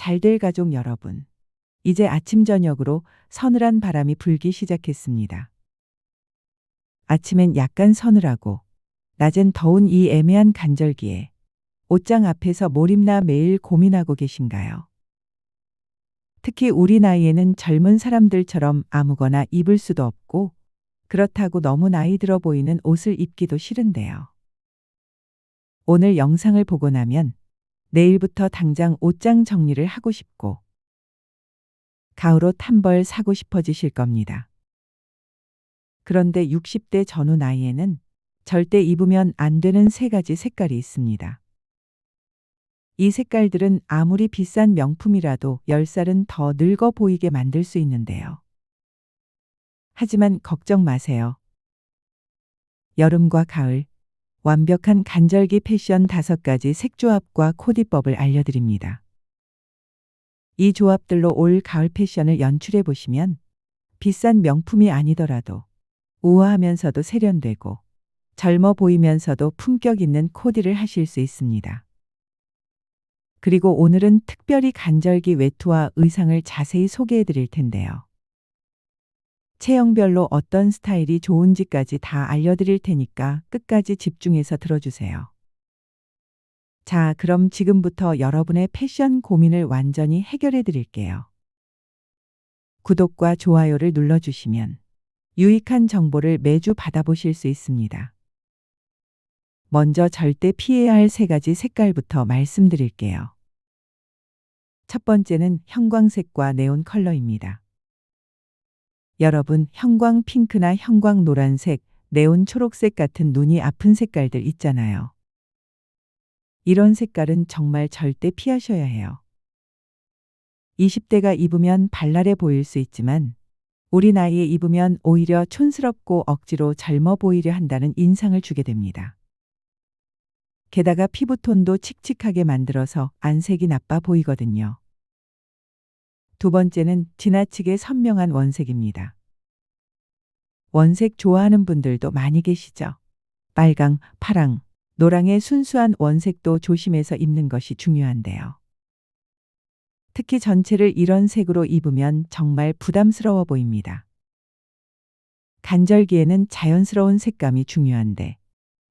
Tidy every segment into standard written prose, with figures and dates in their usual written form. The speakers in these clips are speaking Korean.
잘될 가족 여러분. 이제 아침 저녁으로 서늘한 바람이 불기 시작했습니다. 아침엔 약간 서늘하고 낮엔 더운 이 애매한 간절기에 옷장 앞에서 뭘 입나 매일 고민하고 계신가요? 특히 우리 나이에는 젊은 사람들처럼 아무거나 입을 수도 없고 그렇다고 너무 나이 들어 보이는 옷을 입기도 싫은데요. 오늘 영상을 보고 나면 내일부터 당장 옷장 정리를 하고 싶고 가을옷 한 벌 사고 싶어지실 겁니다. 그런데 60대 전후 나이에는 절대 입으면 안 되는 세 가지 색깔이 있습니다. 이 색깔들은 아무리 비싼 명품이라도 10살은 더 늙어 보이게 만들 수 있는데요. 하지만 걱정 마세요. 여름과 가을, 완벽한 간절기 패션 5가지 색조합과 코디법을 알려드립니다. 이 조합들로 올 가을 패션을 연출해 보시면 비싼 명품이 아니더라도 우아하면서도 세련되고 젊어 보이면서도 품격 있는 코디를 하실 수 있습니다. 그리고 오늘은 특별히 간절기 외투와 의상을 자세히 소개해 드릴 텐데요. 체형별로 어떤 스타일이 좋은지까지 다 알려드릴 테니까 끝까지 집중해서 들어주세요. 자, 그럼 지금부터 여러분의 패션 고민을 완전히 해결해 드릴게요. 구독과 좋아요를 눌러주시면 유익한 정보를 매주 받아보실 수 있습니다. 먼저 절대 피해야 할 3가지 색깔부터 말씀드릴게요. 첫 번째는 형광색과 네온 컬러입니다. 여러분, 형광 핑크나 형광 노란색, 네온 초록색 같은 눈이 아픈 색깔들 있잖아요. 이런 색깔은 정말 절대 피하셔야 해요. 20대가 입으면 발랄해 보일 수 있지만 우리 나이에 입으면 오히려 촌스럽고 억지로 젊어 보이려 한다는 인상을 주게 됩니다. 게다가 피부톤도 칙칙하게 만들어서 안색이 나빠 보이거든요. 두 번째는 지나치게 선명한 원색입니다. 원색 좋아하는 분들도 많이 계시죠? 빨강, 파랑, 노랑의 순수한 원색도 조심해서 입는 것이 중요한데요. 특히 전체를 이런 색으로 입으면 정말 부담스러워 보입니다. 간절기에는 자연스러운 색감이 중요한데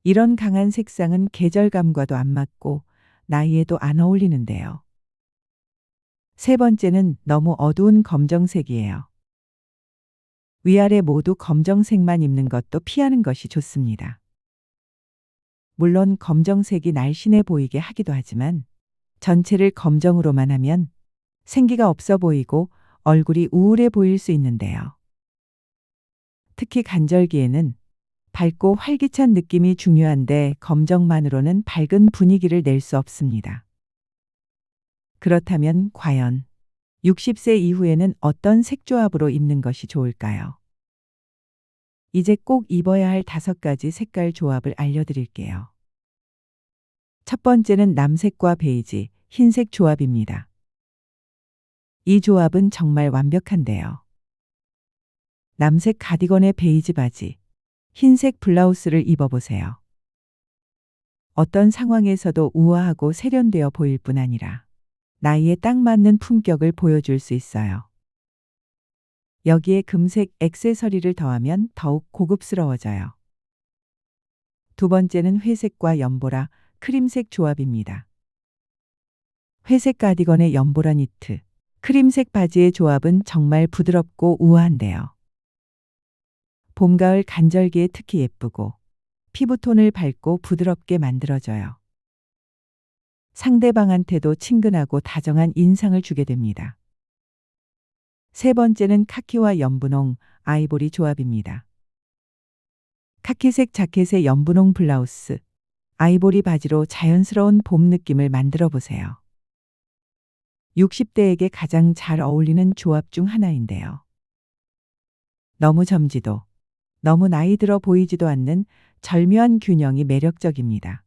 이런 강한 색상은 계절감과도 안 맞고 나이에도 안 어울리는데요. 세 번째는 너무 어두운 검정색이에요. 위아래 모두 검정색만 입는 것도 피하는 것이 좋습니다. 물론 검정색이 날씬해 보이게 하기도 하지만 전체를 검정으로만 하면 생기가 없어 보이고 얼굴이 우울해 보일 수 있는데요. 특히 간절기에는 밝고 활기찬 느낌이 중요한데 검정만으로는 밝은 분위기를 낼 수 없습니다. 그렇다면 과연 60세 이후에는 어떤 색조합으로 입는 것이 좋을까요? 이제 꼭 입어야 할 5가지 색깔 조합을 알려드릴게요. 첫 번째는 남색과 베이지, 흰색 조합입니다. 이 조합은 정말 완벽한데요. 남색 가디건에 베이지 바지, 흰색 블라우스를 입어보세요. 어떤 상황에서도 우아하고 세련되어 보일 뿐 아니라 나이에 딱 맞는 품격을 보여줄 수 있어요. 여기에 금색 액세서리를 더하면 더욱 고급스러워져요. 두 번째는 회색과 연보라, 크림색 조합입니다. 회색 가디건에 연보라 니트, 크림색 바지의 조합은 정말 부드럽고 우아한데요. 봄, 가을 간절기에 특히 예쁘고 피부톤을 밝고 부드럽게 만들어줘요. 상대방한테도 친근하고 다정한 인상을 주게 됩니다. 세 번째는 카키와 연분홍, 아이보리 조합입니다. 카키색 자켓에 연분홍 블라우스, 아이보리 바지로 자연스러운 봄 느낌을 만들어 보세요. 60대에게 가장 잘 어울리는 조합 중 하나인데요. 너무 젊지도, 너무 나이 들어 보이지도 않는 절묘한 균형이 매력적입니다.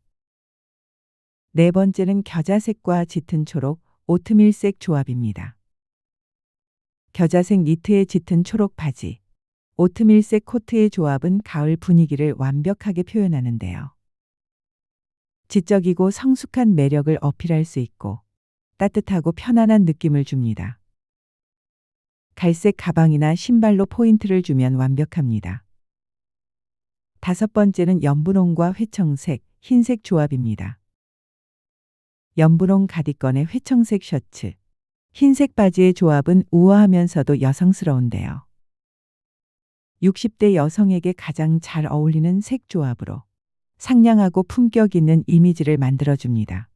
네 번째는 겨자색과 짙은 초록, 오트밀색 조합입니다. 겨자색 니트에 짙은 초록 바지, 오트밀색 코트의 조합은 가을 분위기를 완벽하게 표현하는데요. 지적이고 성숙한 매력을 어필할 수 있고 따뜻하고 편안한 느낌을 줍니다. 갈색 가방이나 신발로 포인트를 주면 완벽합니다. 다섯 번째는 연분홍과 회청색, 흰색 조합입니다. 연분홍 가디건에 회청색 셔츠, 흰색 바지의 조합은 우아하면서도 여성스러운데요. 60대 여성에게 가장 잘 어울리는 색 조합으로 상냥하고 품격 있는 이미지를 만들어줍니다.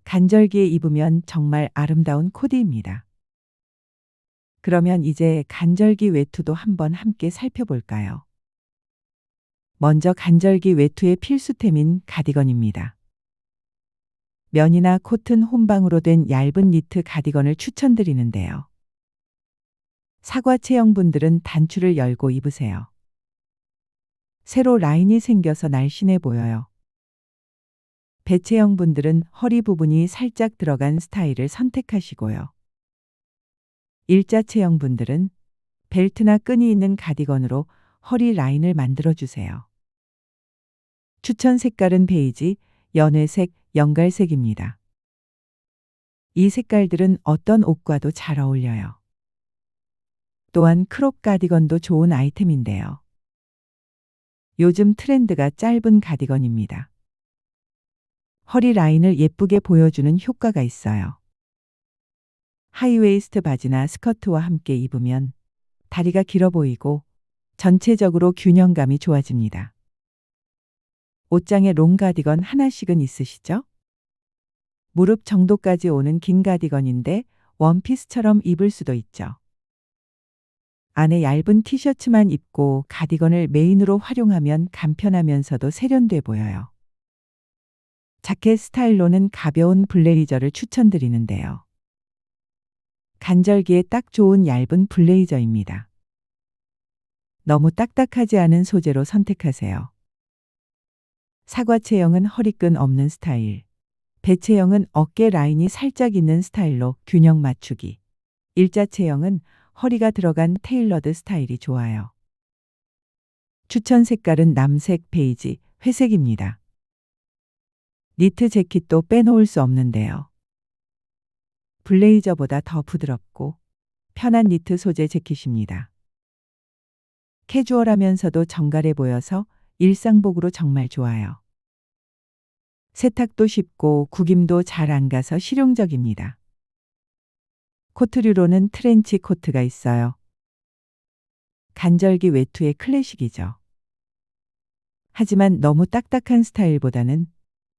간절기에 입으면 정말 아름다운 코디입니다. 그러면 이제 간절기 외투도 한번 함께 살펴볼까요? 먼저 간절기 외투의 필수템인 가디건입니다. 면이나 코튼 혼방으로 된 얇은 니트 가디건을 추천드리는데요. 사과 체형분들은 단추를 열고 입으세요. 세로 라인이 생겨서 날씬해 보여요. 배체형분들은 허리 부분이 살짝 들어간 스타일을 선택하시고요. 일자체형분들은 벨트나 끈이 있는 가디건으로 허리 라인을 만들어주세요. 추천 색깔은 베이지, 연회색, 연갈색입니다. 이 색깔들은 어떤 옷과도 잘 어울려요. 또한 크롭 가디건도 좋은 아이템인데요. 요즘 트렌드가 짧은 가디건입니다. 허리 라인을 예쁘게 보여주는 효과가 있어요. 하이웨이스트 바지나 스커트와 함께 입으면 다리가 길어 보이고 전체적으로 균형감이 좋아집니다. 옷장에 롱 가디건 하나씩은 있으시죠? 무릎 정도까지 오는 긴 가디건인데 원피스처럼 입을 수도 있죠. 안에 얇은 티셔츠만 입고 가디건을 메인으로 활용하면 간편하면서도 세련돼 보여요. 자켓 스타일로는 가벼운 블레이저를 추천드리는데요. 간절기에 딱 좋은 얇은 블레이저입니다. 너무 딱딱하지 않은 소재로 선택하세요. 사과 체형은 허리끈 없는 스타일, 배 체형은 어깨 라인이 살짝 있는 스타일로 균형 맞추기, 일자 체형은 허리가 들어간 테일러드 스타일이 좋아요. 추천 색깔은 남색, 베이지, 회색입니다. 니트 재킷도 빼놓을 수 없는데요. 블레이저보다 더 부드럽고 편한 니트 소재 재킷입니다. 캐주얼하면서도 정갈해 보여서 일상복으로 정말 좋아요. 세탁도 쉽고 구김도 잘 안 가서 실용적입니다. 코트류로는 트렌치 코트가 있어요. 간절기 외투의 클래식이죠. 하지만 너무 딱딱한 스타일보다는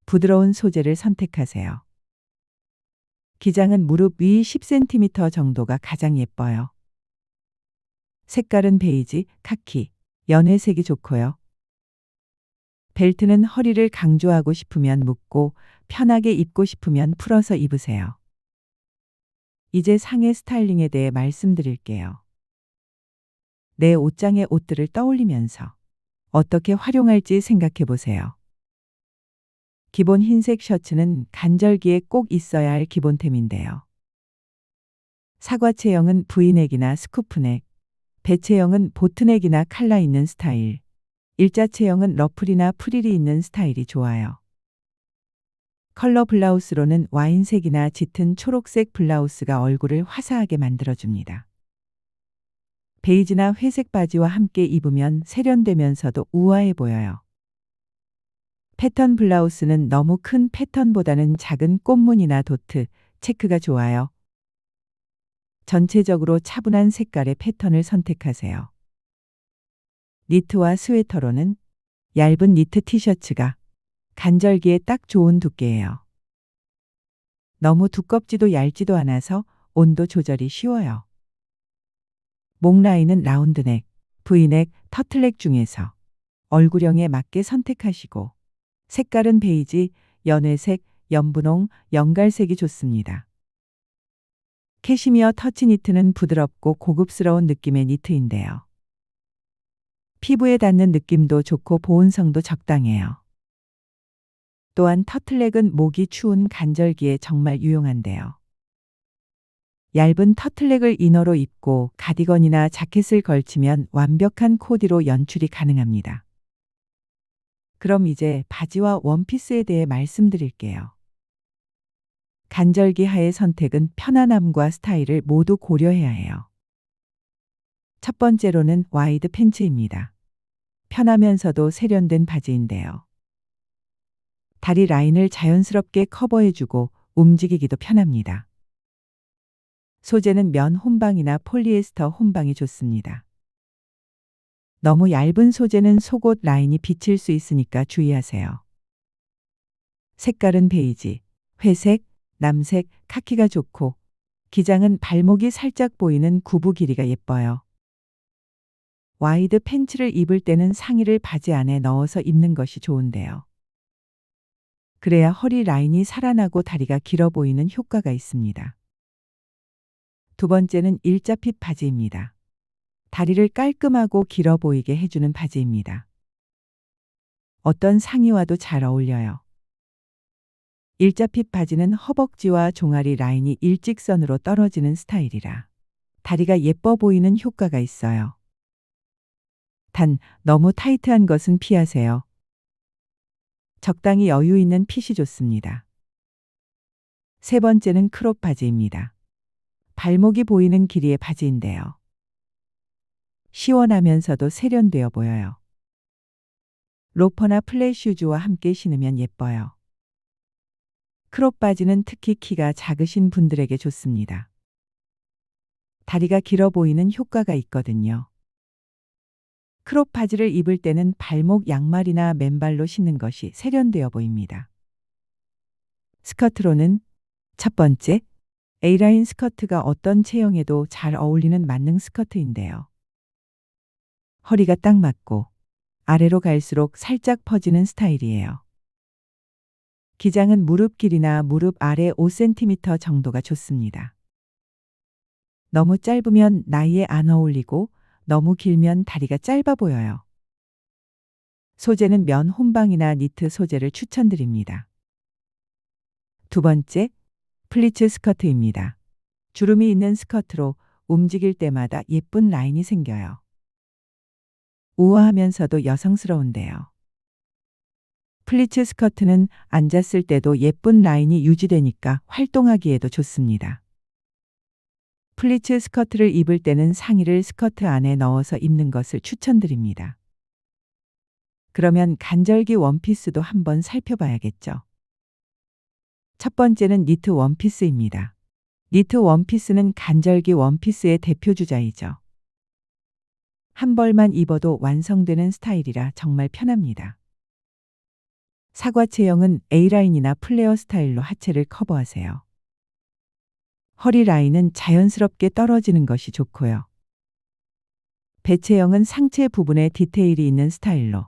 부드러운 소재를 선택하세요. 기장은 무릎 위 10cm 정도가 가장 예뻐요. 색깔은 베이지, 카키, 연회색이 좋고요. 벨트는 허리를 강조하고 싶으면 묶고 편하게 입고 싶으면 풀어서 입으세요. 이제 상의 스타일링에 대해 말씀드릴게요. 내 옷장의 옷들을 떠올리면서 어떻게 활용할지 생각해 보세요. 기본 흰색 셔츠는 간절기에 꼭 있어야 할 기본템인데요. 사과 체형은 브이넥이나 스쿠프넥, 배 체형은 보트넥이나 칼라 있는 스타일, 일자 체형은 러플이나 프릴이 있는 스타일이 좋아요. 컬러 블라우스로는 와인색이나 짙은 초록색 블라우스가 얼굴을 화사하게 만들어줍니다. 베이지나 회색 바지와 함께 입으면 세련되면서도 우아해 보여요. 패턴 블라우스는 너무 큰 패턴보다는 작은 꽃무늬나 도트, 체크가 좋아요. 전체적으로 차분한 색깔의 패턴을 선택하세요. 니트와 스웨터로는 얇은 니트 티셔츠가 간절기에 딱 좋은 두께예요. 너무 두껍지도 얇지도 않아서 온도 조절이 쉬워요. 목 라인은 라운드넥, 브이넥, 터틀넥 중에서 얼굴형에 맞게 선택하시고 색깔은 베이지, 연회색, 연분홍, 연갈색이 좋습니다. 캐시미어 터치 니트는 부드럽고 고급스러운 느낌의 니트인데요. 피부에 닿는 느낌도 좋고 보온성도 적당해요. 또한 터틀넥은 목이 추운 간절기에 정말 유용한데요. 얇은 터틀넥을 이너로 입고 가디건이나 자켓을 걸치면 완벽한 코디로 연출이 가능합니다. 그럼 이제 바지와 원피스에 대해 말씀드릴게요. 간절기 하의 선택은 편안함과 스타일을 모두 고려해야 해요. 첫 번째로는 와이드 팬츠입니다. 편하면서도 세련된 바지인데요. 다리 라인을 자연스럽게 커버해주고 움직이기도 편합니다. 소재는 면 혼방이나 폴리에스터 혼방이 좋습니다. 너무 얇은 소재는 속옷 라인이 비칠 수 있으니까 주의하세요. 색깔은 베이지, 회색, 남색, 카키가 좋고 기장은 발목이 살짝 보이는 구부 길이가 예뻐요. 와이드 팬츠를 입을 때는 상의를 바지 안에 넣어서 입는 것이 좋은데요. 그래야 허리 라인이 살아나고 다리가 길어 보이는 효과가 있습니다. 두 번째는 일자핏 바지입니다. 다리를 깔끔하고 길어 보이게 해주는 바지입니다. 어떤 상의와도 잘 어울려요. 일자핏 바지는 허벅지와 종아리 라인이 일직선으로 떨어지는 스타일이라 다리가 예뻐 보이는 효과가 있어요. 단, 너무 타이트한 것은 피하세요. 적당히 여유 있는 핏이 좋습니다. 세 번째는 크롭 바지입니다. 발목이 보이는 길이의 바지인데요. 시원하면서도 세련되어 보여요. 로퍼나 플랫 슈즈와 함께 신으면 예뻐요. 크롭 바지는 특히 키가 작으신 분들에게 좋습니다. 다리가 길어 보이는 효과가 있거든요. 크롭 바지를 입을 때는 발목 양말이나 맨발로 신는 것이 세련되어 보입니다. 스커트로는 첫 번째, A라인 스커트가 어떤 체형에도 잘 어울리는 만능 스커트인데요. 허리가 딱 맞고 아래로 갈수록 살짝 퍼지는 스타일이에요. 기장은 무릎 길이나 무릎 아래 5cm 정도가 좋습니다. 너무 짧으면 나이에 안 어울리고 너무 길면 다리가 짧아 보여요. 소재는 면 혼방이나 니트 소재를 추천드립니다. 두 번째, 플리츠 스커트입니다. 주름이 있는 스커트로 움직일 때마다 예쁜 라인이 생겨요. 우아하면서도 여성스러운데요. 플리츠 스커트는 앉았을 때도 예쁜 라인이 유지되니까 활동하기에도 좋습니다. 플리츠 스커트를 입을 때는 상의를 스커트 안에 넣어서 입는 것을 추천드립니다. 그러면 간절기 원피스도 한번 살펴봐야겠죠. 첫 번째는 니트 원피스입니다. 니트 원피스는 간절기 원피스의 대표 주자이죠. 한 벌만 입어도 완성되는 스타일이라 정말 편합니다. 사과 체형은 A라인이나 플레어 스타일로 하체를 커버하세요. 허리 라인은 자연스럽게 떨어지는 것이 좋고요. 배체형은 상체 부분에 디테일이 있는 스타일로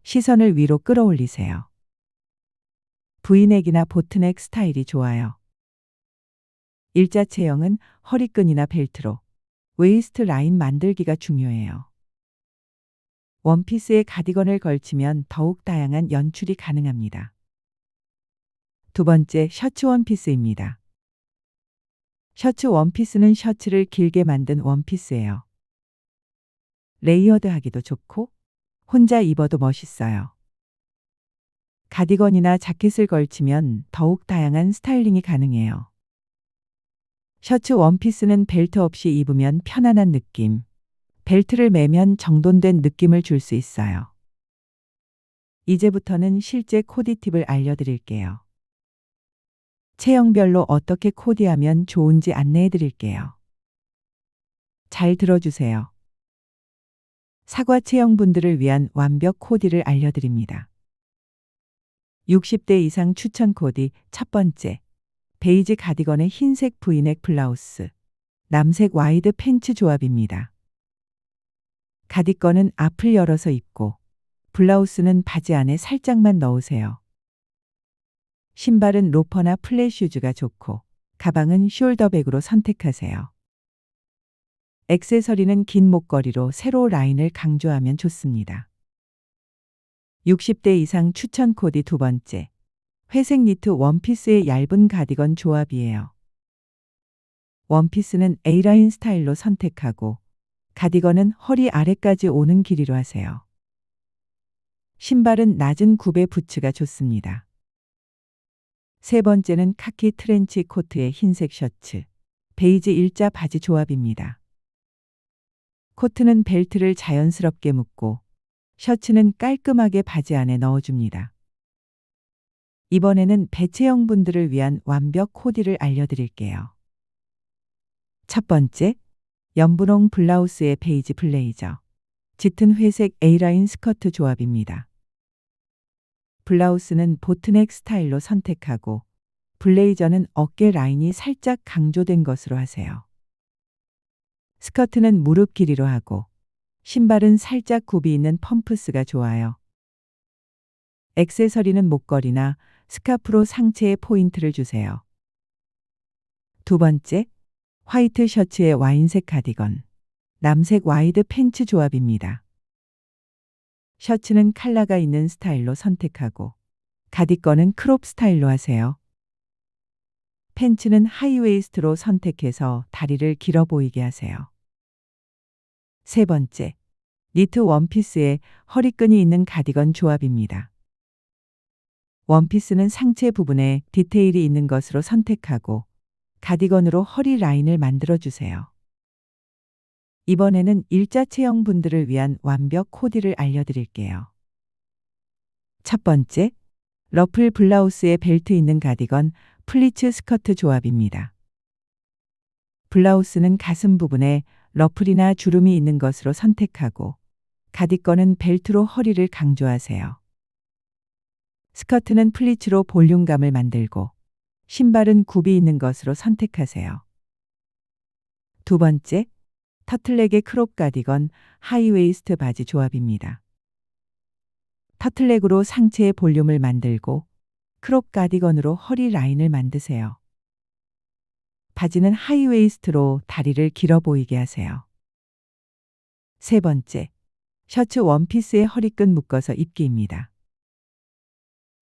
시선을 위로 끌어올리세요. V넥이나 보트넥 스타일이 좋아요. 일자 체형은 허리끈이나 벨트로 웨이스트 라인 만들기가 중요해요. 원피스에 가디건을 걸치면 더욱 다양한 연출이 가능합니다. 두 번째, 셔츠 원피스입니다. 셔츠 원피스는 셔츠를 길게 만든 원피스예요. 레이어드 하기도 좋고 혼자 입어도 멋있어요. 가디건이나 자켓을 걸치면 더욱 다양한 스타일링이 가능해요. 셔츠 원피스는 벨트 없이 입으면 편안한 느낌, 벨트를 매면 정돈된 느낌을 줄 수 있어요. 이제부터는 실제 코디 팁을 알려드릴게요. 체형별로 어떻게 코디하면 좋은지 안내해 드릴게요. 잘 들어주세요. 사과 체형분들을 위한 완벽 코디를 알려드립니다. 60대 이상 추천 코디 첫 번째, 베이지 가디건에 흰색 V넥 블라우스, 남색 와이드 팬츠 조합입니다. 가디건은 앞을 열어서 입고 블라우스는 바지 안에 살짝만 넣으세요. 신발은 로퍼나 플랫 슈즈가 좋고 가방은 숄더백으로 선택하세요. 액세서리는 긴 목걸이로 세로 라인을 강조하면 좋습니다. 60대 이상 추천 코디 두 번째, 회색 니트 원피스의 얇은 가디건 조합이에요. 원피스는 A라인 스타일로 선택하고 가디건은 허리 아래까지 오는 길이로 하세요. 신발은 낮은 굽의 부츠가 좋습니다. 세 번째는 카키 트렌치 코트에 흰색 셔츠, 베이지 일자 바지 조합입니다. 코트는 벨트를 자연스럽게 묶고 셔츠는 깔끔하게 바지 안에 넣어줍니다. 이번에는 배체형 분들을 위한 완벽 코디를 알려드릴게요. 첫 번째, 연분홍 블라우스에 베이지 블레이저, 짙은 회색 A라인 스커트 조합입니다. 블라우스는 보트넥 스타일로 선택하고 블레이저는 어깨 라인이 살짝 강조된 것으로 하세요. 스커트는 무릎 길이로 하고 신발은 살짝 굽이 있는 펌프스가 좋아요. 액세서리는 목걸이나 스카프로 상체에 포인트를 주세요. 두 번째, 화이트 셔츠에 와인색 카디건, 남색 와이드 팬츠 조합입니다. 셔츠는 컬러가 있는 스타일로 선택하고 가디건은 크롭 스타일로 하세요. 팬츠는 하이웨이스트로 선택해서 다리를 길어 보이게 하세요. 세 번째, 니트 원피스에 허리끈이 있는 가디건 조합입니다. 원피스는 상체 부분에 디테일이 있는 것으로 선택하고 가디건으로 허리 라인을 만들어 주세요. 이번에는 일자 체형 분들을 위한 완벽 코디를 알려드릴게요. 첫 번째, 러플 블라우스에 벨트 있는 가디건 플리츠 스커트 조합입니다. 블라우스는 가슴 부분에 러플이나 주름이 있는 것으로 선택하고 가디건은 벨트로 허리를 강조하세요. 스커트는 플리츠로 볼륨감을 만들고 신발은 굽이 있는 것으로 선택하세요. 두 번째, 터틀넥의 크롭 가디건 하이웨이스트 바지 조합입니다. 터틀넥으로 상체의 볼륨을 만들고 크롭 가디건으로 허리 라인을 만드세요. 바지는 하이웨이스트로 다리를 길어 보이게 하세요. 세 번째, 셔츠 원피스에 허리끈 묶어서 입기입니다.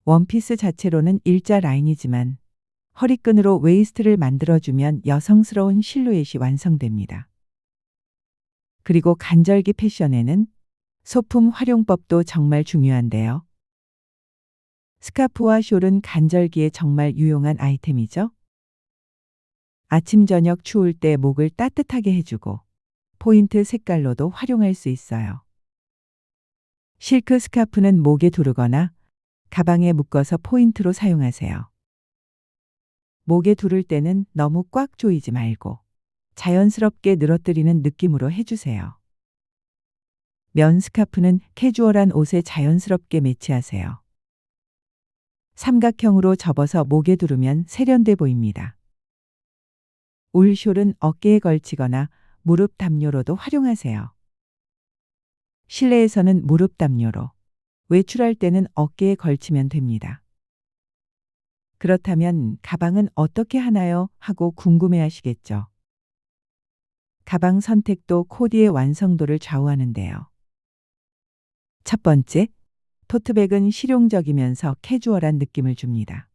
원피스 자체로는 일자 라인이지만 허리끈으로 웨이스트를 만들어주면 여성스러운 실루엣이 완성됩니다. 그리고 간절기 패션에는 소품 활용법도 정말 중요한데요. 스카프와 숄은 간절기에 정말 유용한 아이템이죠. 아침 저녁 추울 때 목을 따뜻하게 해주고 포인트 색깔로도 활용할 수 있어요. 실크 스카프는 목에 두르거나 가방에 묶어서 포인트로 사용하세요. 목에 두를 때는 너무 꽉 조이지 말고 자연스럽게 늘어뜨리는 느낌으로 해주세요. 면 스카프는 캐주얼한 옷에 자연스럽게 매치하세요. 삼각형으로 접어서 목에 두르면 세련돼 보입니다. 울 숄은 어깨에 걸치거나 무릎 담요로도 활용하세요. 실내에서는 무릎 담요로, 외출할 때는 어깨에 걸치면 됩니다. 그렇다면 가방은 어떻게 하나요? 하고 궁금해하시겠죠. 가방 선택도 코디의 완성도를 좌우하는데요. 첫 번째, 토트백은 실용적이면서 캐주얼한 느낌을 줍니다.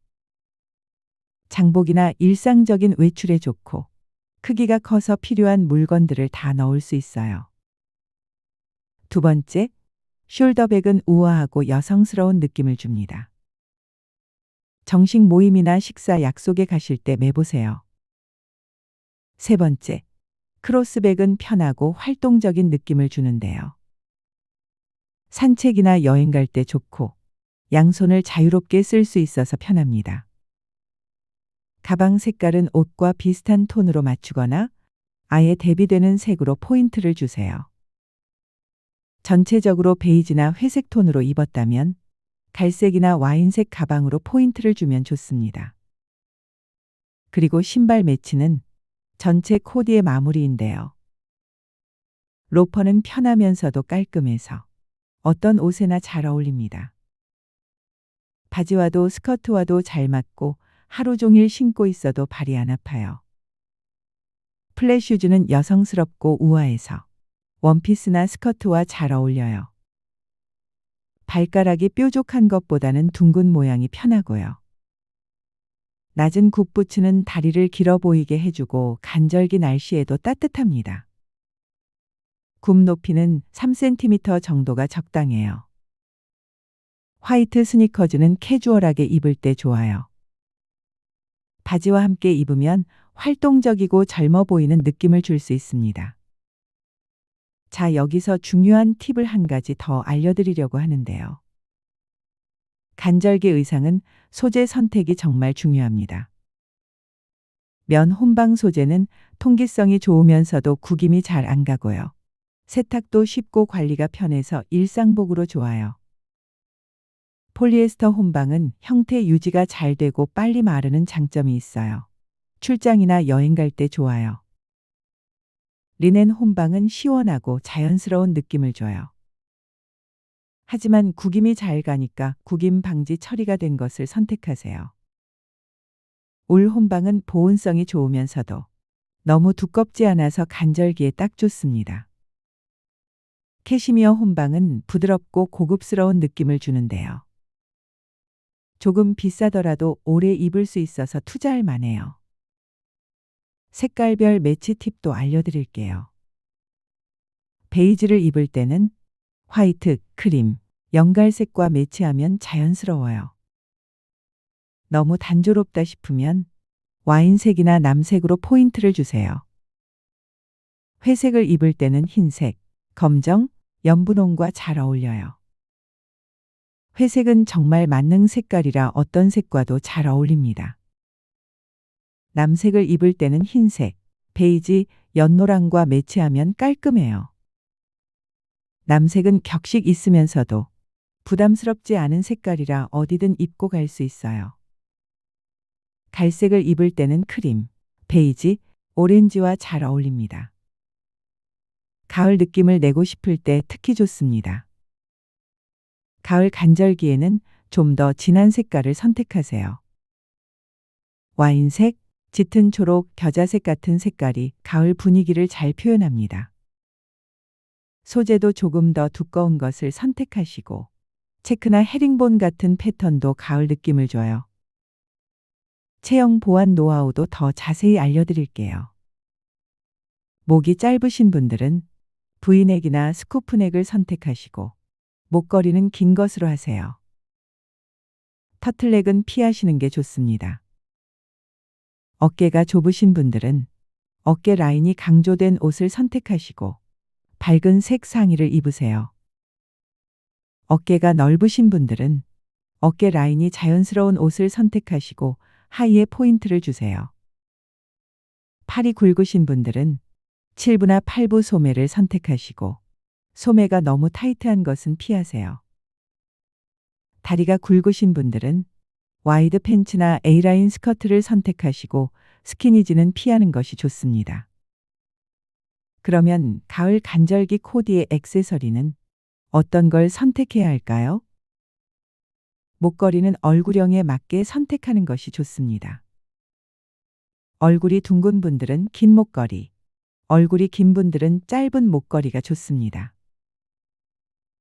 장복이나 일상적인 외출에 좋고 크기가 커서 필요한 물건들을 다 넣을 수 있어요. 두 번째, 숄더백은 우아하고 여성스러운 느낌을 줍니다. 정식 모임이나 식사 약속에 가실 때 매보세요. 세 번째, 크로스백은 편하고 활동적인 느낌을 주는데요. 산책이나 여행 갈 때 좋고 양손을 자유롭게 쓸 수 있어서 편합니다. 가방 색깔은 옷과 비슷한 톤으로 맞추거나 아예 대비되는 색으로 포인트를 주세요. 전체적으로 베이지나 회색 톤으로 입었다면 갈색이나 와인색 가방으로 포인트를 주면 좋습니다. 그리고 신발 매치는 전체 코디의 마무리인데요. 로퍼는 편하면서도 깔끔해서 어떤 옷에나 잘 어울립니다. 바지와도 스커트와도 잘 맞고 하루 종일 신고 있어도 발이 안 아파요. 플랫 슈즈는 여성스럽고 우아해서 원피스나 스커트와 잘 어울려요. 발가락이 뾰족한 것보다는 둥근 모양이 편하고요. 낮은 굽부츠는 다리를 길어 보이게 해주고 간절기 날씨에도 따뜻합니다. 굽 높이는 3cm 정도가 적당해요. 화이트 스니커즈는 캐주얼하게 입을 때 좋아요. 바지와 함께 입으면 활동적이고 젊어 보이는 느낌을 줄 수 있습니다. 자, 여기서 중요한 팁을 한 가지 더 알려드리려고 하는데요. 간절기 의상은 소재 선택이 정말 중요합니다. 면 혼방 소재는 통기성이 좋으면서도 구김이 잘 안 가고요. 세탁도 쉽고 관리가 편해서 일상복으로 좋아요. 폴리에스터 혼방은 형태 유지가 잘 되고 빨리 마르는 장점이 있어요. 출장이나 여행 갈 때 좋아요. 리넨 혼방은 시원하고 자연스러운 느낌을 줘요. 하지만 구김이 잘 가니까 구김 방지 처리가 된 것을 선택하세요. 울 혼방은 보온성이 좋으면서도 너무 두껍지 않아서 간절기에 딱 좋습니다. 캐시미어 혼방은 부드럽고 고급스러운 느낌을 주는데요. 조금 비싸더라도 오래 입을 수 있어서 투자할 만해요. 색깔별 매치 팁도 알려드릴게요. 베이지를 입을 때는 화이트, 크림, 연갈색과 매치하면 자연스러워요. 너무 단조롭다 싶으면 와인색이나 남색으로 포인트를 주세요. 회색을 입을 때는 흰색, 검정, 연분홍과 잘 어울려요. 회색은 정말 만능 색깔이라 어떤 색과도 잘 어울립니다. 남색을 입을 때는 흰색, 베이지, 연노랑과 매치하면 깔끔해요. 남색은 격식 있으면서도 부담스럽지 않은 색깔이라 어디든 입고 갈 수 있어요. 갈색을 입을 때는 크림, 베이지, 오렌지와 잘 어울립니다. 가을 느낌을 내고 싶을 때 특히 좋습니다. 가을 간절기에는 좀 더 진한 색깔을 선택하세요. 와인색, 짙은 초록, 겨자색 같은 색깔이 가을 분위기를 잘 표현합니다. 소재도 조금 더 두꺼운 것을 선택하시고 체크나 헤링본 같은 패턴도 가을 느낌을 줘요. 체형 보완 노하우도 더 자세히 알려드릴게요. 목이 짧으신 분들은 V넥이나 스쿠프넥을 선택하시고 목걸이는 긴 것으로 하세요. 터틀넥은 피하시는 게 좋습니다. 어깨가 좁으신 분들은 어깨 라인이 강조된 옷을 선택하시고 밝은 색 상의를 입으세요. 어깨가 넓으신 분들은 어깨 라인이 자연스러운 옷을 선택하시고 하의에 포인트를 주세요. 팔이 굵으신 분들은 7부나 8부 소매를 선택하시고 소매가 너무 타이트한 것은 피하세요. 다리가 굵으신 분들은 와이드 팬츠나 A라인 스커트를 선택하시고 스키니진은 피하는 것이 좋습니다. 그러면 가을 간절기 코디의 액세서리는 어떤 걸 선택해야 할까요? 목걸이는 얼굴형에 맞게 선택하는 것이 좋습니다. 얼굴이 둥근 분들은 긴 목걸이, 얼굴이 긴 분들은 짧은 목걸이가 좋습니다.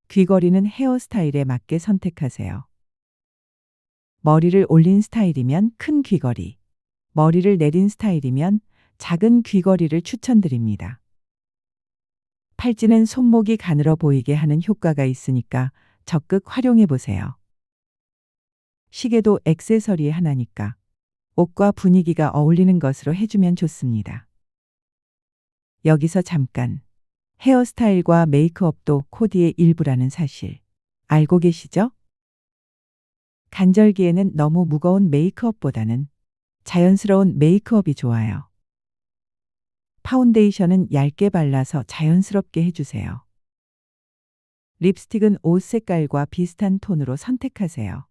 귀걸이는 헤어스타일에 맞게 선택하세요. 머리를 올린 스타일이면 큰 귀걸이, 머리를 내린 스타일이면 작은 귀걸이를 추천드립니다. 팔찌는 손목이 가늘어 보이게 하는 효과가 있으니까 적극 활용해 보세요. 시계도 액세서리의 하나니까 옷과 분위기가 어울리는 것으로 해주면 좋습니다. 여기서 잠깐, 헤어스타일과 메이크업도 코디의 일부라는 사실 알고 계시죠? 간절기에는 너무 무거운 메이크업보다는 자연스러운 메이크업이 좋아요. 파운데이션은 얇게 발라서 자연스럽게 해주세요. 립스틱은 옷 색깔과 비슷한 톤으로 선택하세요.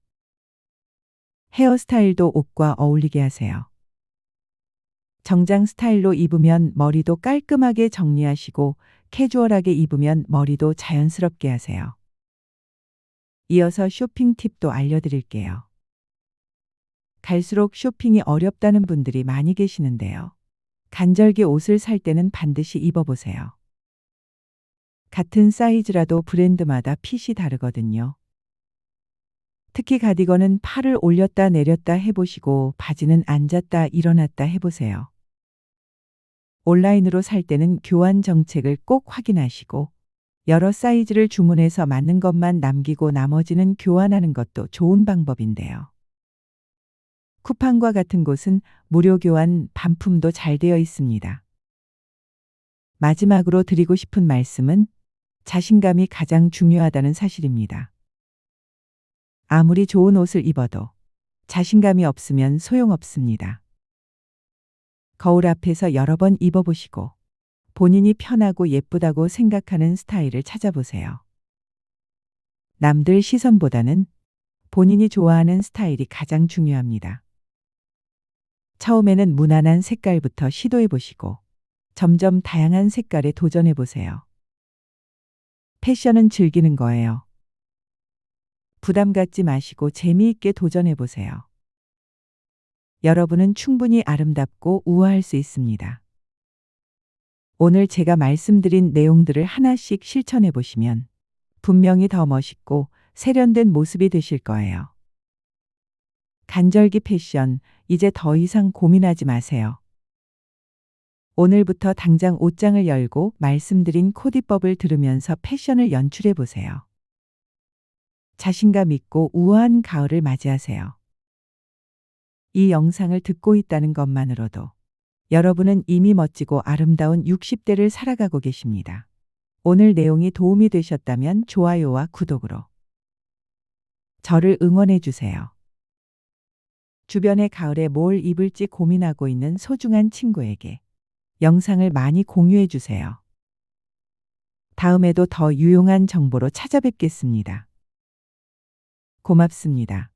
헤어스타일도 옷과 어울리게 하세요. 정장 스타일로 입으면 머리도 깔끔하게 정리하시고 캐주얼하게 입으면 머리도 자연스럽게 하세요. 이어서 쇼핑 팁도 알려드릴게요. 갈수록 쇼핑이 어렵다는 분들이 많이 계시는데요. 간절기 옷을 살 때는 반드시 입어보세요. 같은 사이즈라도 브랜드마다 핏이 다르거든요. 특히 가디건은 팔을 올렸다 내렸다 해보시고 바지는 앉았다 일어났다 해보세요. 온라인으로 살 때는 교환 정책을 꼭 확인하시고 여러 사이즈를 주문해서 맞는 것만 남기고 나머지는 교환하는 것도 좋은 방법인데요. 쿠팡과 같은 곳은 무료 교환 반품도 잘 되어 있습니다. 마지막으로 드리고 싶은 말씀은 자신감이 가장 중요하다는 사실입니다. 아무리 좋은 옷을 입어도 자신감이 없으면 소용없습니다. 거울 앞에서 여러 번 입어보시고 본인이 편하고 예쁘다고 생각하는 스타일을 찾아보세요. 남들 시선보다는 본인이 좋아하는 스타일이 가장 중요합니다. 처음에는 무난한 색깔부터 시도해 보시고 점점 다양한 색깔에 도전해 보세요. 패션은 즐기는 거예요. 부담 갖지 마시고 재미있게 도전해 보세요. 여러분은 충분히 아름답고 우아할 수 있습니다. 오늘 제가 말씀드린 내용들을 하나씩 실천해 보시면 분명히 더 멋있고 세련된 모습이 되실 거예요. 간절기 패션, 이제 더 이상 고민하지 마세요. 오늘부터 당장 옷장을 열고 말씀드린 코디법을 들으면서 패션을 연출해 보세요. 자신감 있고 우아한 가을을 맞이하세요. 이 영상을 듣고 있다는 것만으로도 여러분은 이미 멋지고 아름다운 60대를 살아가고 계십니다. 오늘 내용이 도움이 되셨다면 좋아요와 구독으로 저를 응원해 주세요. 주변에 가을에 뭘 입을지 고민하고 있는 소중한 친구에게 영상을 많이 공유해 주세요. 다음에도 더 유용한 정보로 찾아뵙겠습니다. 고맙습니다.